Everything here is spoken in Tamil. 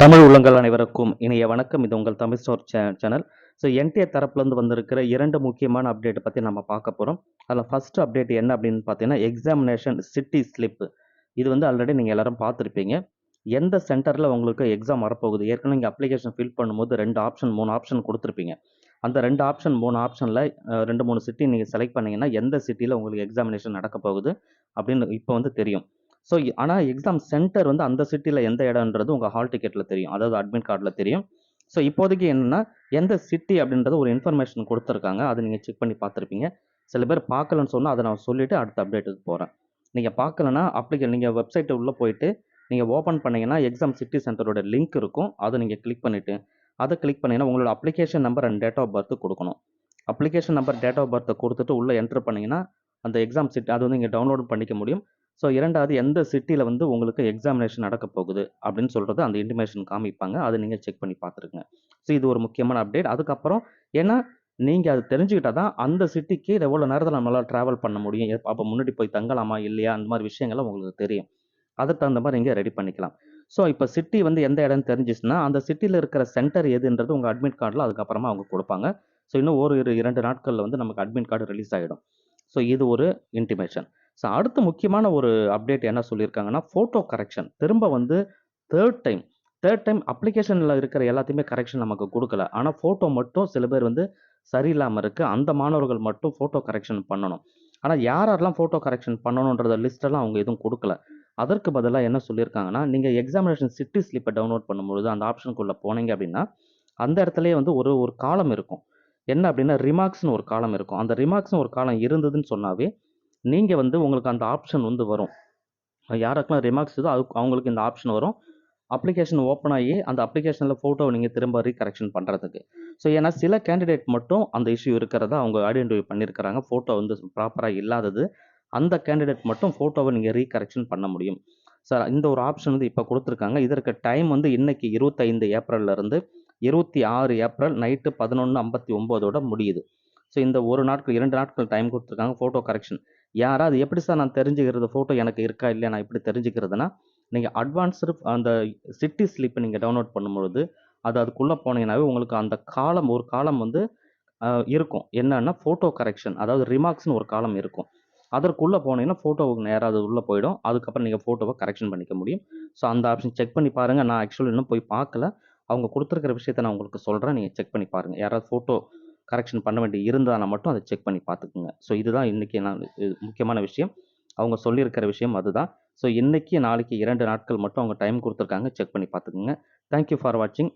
தமிழ் உள்ளங்கள் அனைவருக்கும் இனிய வணக்கம். இது உங்கள் Tamil store channel. So NDA தரப்புலேருந்து வந்திருக்கிற 2 முக்கியமான அப்டேட் பற்றி நம்ம பார்க்க போகிறோம். அதில் ஃபர்ஸ்ட் அப்டேட் என்ன அப்படின்னு பார்த்தீங்கன்னா, எக்ஸாமினேஷன் சிட்டி ஸ்லிப். இது வந்து ஆல்ரெடி நீங்கள் எல்லாரும் பார்த்துருப்பீங்க. எந்த சென்டரில் உங்களுக்கு எக்ஸாம் வரப்போகுது, ஏற்கனவே நீங்கள் அப்ளிகேஷன் ஃபில் பண்ணும்போது 2 ஆப்ஷன் 3 ஆப்ஷன் கொடுத்துருப்பீங்க. அந்த 2 ஆப்ஷன் 3 ஆப்ஷனில் 2 3 சிட்டி நீங்கள் செலக்ட் பண்ணீங்கன்னா எந்த சிட்டியில் உங்களுக்கு எக்ஸாமினேஷன் நடக்க போகுது அப்படின்னு இப்போ வந்து தெரியும். ஸோ ஆனால் எக்ஸாம் சென்டர் வந்து அந்த சிட்டியில் எந்த இடம்ன்றது உங்கள் ஹால் டிக்கெட்டில் தெரியும், அதாவது அட்மிட் கார்டில் தெரியும். ஸோ இப்போதைக்கு என்னென்னா, எந்த சிட்டி அப்படின்றது ஒரு இன்ஃபர்மேஷன் கொடுத்துருக்காங்க, அதை நீங்கள் செக் பண்ணி பார்த்துருப்பீங்க. சில பேர் பார்க்கலன்னு சொன்னால் அதை நான் சொல்லிவிட்டு அடுத்த அப்டேட்டுக்கு போகிறேன். நீங்கள் பார்க்கலன்னா நீங்கள் வெப்சைட்டு உள்ளே போயிட்டு நீங்கள் ஓப்பன் பண்ணிங்கன்னா எக்ஸாம் சிட்டி சென்டரோட லிங்க் இருக்கும், அதை நீங்கள் கிளிக் பண்ணிவிட்டு அதை கிளிக் பண்ணிங்கன்னா உங்களோட application number and date of birth கொடுக்கணும். அப்ளிகேஷன் நம்பர் டேட் ஆஃப் பர்த்தை கொடுத்துட்டு உள்ளே என்ட்ரு பண்ணிங்கன்னா அந்த எக்ஸாம் சிட்டி அது வந்து நீங்கள் டவுன்லோட் பண்ணிக்க முடியும். ஸோ 2வது எந்த சிட்டியில் வந்து உங்களுக்கு எக்ஸாமினேஷன் நடக்க போகுது அப்படின்னு சொல்கிறது அந்த இன்டிமேஷன் காமிப்பாங்க, அதை நீங்கள் செக் பண்ணி பார்த்துருங்க. ஸோ இது ஒரு முக்கியமான அப்டேட். அதுக்கப்புறம் ஏன்னா நீங்கள் அது தெரிஞ்சுக்கிட்டா தான் அந்த சிட்டிக்கு எவ்வளோ நேரத்தில் நம்மளால் ட்ராவல் பண்ண முடியும், அப்போ முன்னாடி போய் தங்கலாமா இல்லையா, அந்த மாதிரி விஷயங்கள்லாம் உங்களுக்கு தெரியும். அதுக்கு தகுந்த மாதிரி நீங்கள் ரெடி பண்ணிக்கலாம். ஸோ இப்போ சிட்டி வந்து எந்த இடம்னு தெரிஞ்சிச்சுன்னா அந்த சிட்டியில் இருக்கிற சென்டர் எதுன்றது உங்கள் அட்மிட் கார்டில் அதுக்கப்புறமா அவங்க கொடுப்பாங்க. ஸோ இன்னும் ஒரு 2 நாட்களில் வந்து நமக்கு அட்மிட் கார்டு ரிலீஸ் ஆகிடும். ஸோ இது ஒரு இன்டிமேஷன். ஸோ அடுத்து முக்கியமான ஒரு அப்டேட் என்ன சொல்லியிருக்காங்கன்னா, ஃபோட்டோ கரெக்ஷன் திரும்ப வந்து தேர்ட் டைம் அப்ளிகேஷனில் இருக்கிற எல்லாத்தையுமே கரெக்ஷன் நமக்கு கொடுக்கல. ஆனால் ஃபோட்டோ மட்டும் சில பேர் வந்து சரியில்லாமல் இருக்குது. அந்த மாணவர்கள் மட்டும் ஃபோட்டோ கரெக்ஷன் பண்ணணும். ஆனால் யாரெல்லாம் ஃபோட்டோ கரெக்ஷன் பண்ணணுன்றத லிஸ்ட்டெல்லாம் அவங்க எதுவும் கொடுக்கல. அதற்கு பதிலாக என்ன சொல்லியிருக்காங்கன்னா, நீங்கள் எக்ஸாமினேஷன் சிட்டி ஸ்லிப்பை டவுன்லோட் பண்ணும்பொழுது அந்த ஆப்ஷனுக்குள்ளே போனீங்க அப்படின்னா, அந்த இடத்துலயே வந்து ஒரு காலம் இருக்கும். என்ன அப்படின்னா, ரிமார்க்ஸ்னு ஒரு காலம் இருக்கும். அந்த ரிமார்க்ஸ்னு ஒரு காலம் இருந்ததுன்னு சொன்னாவே நீங்கள் வந்து உங்களுக்கு அந்த ஆப்ஷன் வந்து வரும். யாருக்கெல்லாம் ரிமார்க்ஸ் இதோ அவங்களுக்கு இந்த ஆப்ஷன் வரும். அப்ளிகேஷன் ஓப்பன் ஆகி அந்த அப்ளிகேஷனில் ஃபோட்டோவை நீங்கள் திரும்ப ரீகரெக்ஷன் பண்ணுறதுக்கு. ஸோ ஏன்னா சில கேண்டிடேட் மட்டும் அந்த இஷ்யூ இருக்கிறதா அவங்க ஐடென்டிஃபை பண்ணியிருக்கிறாங்க. ஃபோட்டோ வந்து ப்ராப்பராக இல்லாதது. அந்த கேண்டிடேட் மட்டும் ஃபோட்டோவை நீங்கள் ரீகரெக்ஷன் பண்ண முடியும். சார் இந்த ஒரு ஆப்ஷன் வந்து இப்போ கொடுத்துருக்காங்க. இதற்கு டைம் வந்து இன்னைக்கு 25 ஏப்ரல்லேருந்து 26 ஏப்ரல் நைட்டு 11:59 முடியுது. ஸோ இந்த 2 நாட்கள் டைம் கொடுத்துருக்காங்க ஃபோட்டோ கரெக்ஷன். யாராவது எப்படி சார் நான் தெரிஞ்சுக்கிறது ஃபோட்டோ எனக்கு இருக்கா இல்லையா நான் எப்படி தெரிஞ்சுக்கிறதுனா, நீங்கள் அட்வான்ஸ்டு அந்த சிட்டி ஸ்லிப்பை நீங்கள் டவுன்லோட் பண்ணும்பொழுது அதுக்குள்ளே போனீங்கன்னாவே உங்களுக்கு அந்த ஒரு காலம் வந்து இருக்கும். என்னன்னா ஃபோட்டோ கரெக்ஷன், அதாவது ரிமார்க்ஸ்னு ஒரு காலம் இருக்கும். அதற்குள்ளே போனீங்கன்னா ஃபோட்டோவுக்கு நேராக அது உள்ளே போயிடும். அதுக்கப்புறம் நீங்கள் ஃபோட்டோவை கரெக்ஷன் பண்ணிக்க முடியும். ஸோ அந்த ஆப்ஷன் செக் பண்ணி பாருங்கள். நான் ஆக்சுவலி இன்னும் போய் பார்க்கல. அவங்க கொடுத்துருக்கிற விஷயத்த நான் உங்களுக்கு சொல்கிறேன். நீங்கள் செக் பண்ணி பாருங்கள். யாராவது ஃபோட்டோ கரெக்ஷன் பண்ண வேண்டி இருந்தால் மட்டும் அதை செக் பண்ணி பார்த்துக்குங்க. ஸோ இதுதான் இன்றைக்கி முக்கியமான விஷயம். அவங்க சொல்லியிருக்கிற விஷயம் அதுதான். ஸோ இன்றைக்கி நாளைக்கு 2 நாட்கள் மட்டும் அவங்க டைம் கொடுத்துருக்காங்க. செக் பண்ணி பார்த்துக்குங்க. தேங்க்யூ ஃபார் வாட்சிங்.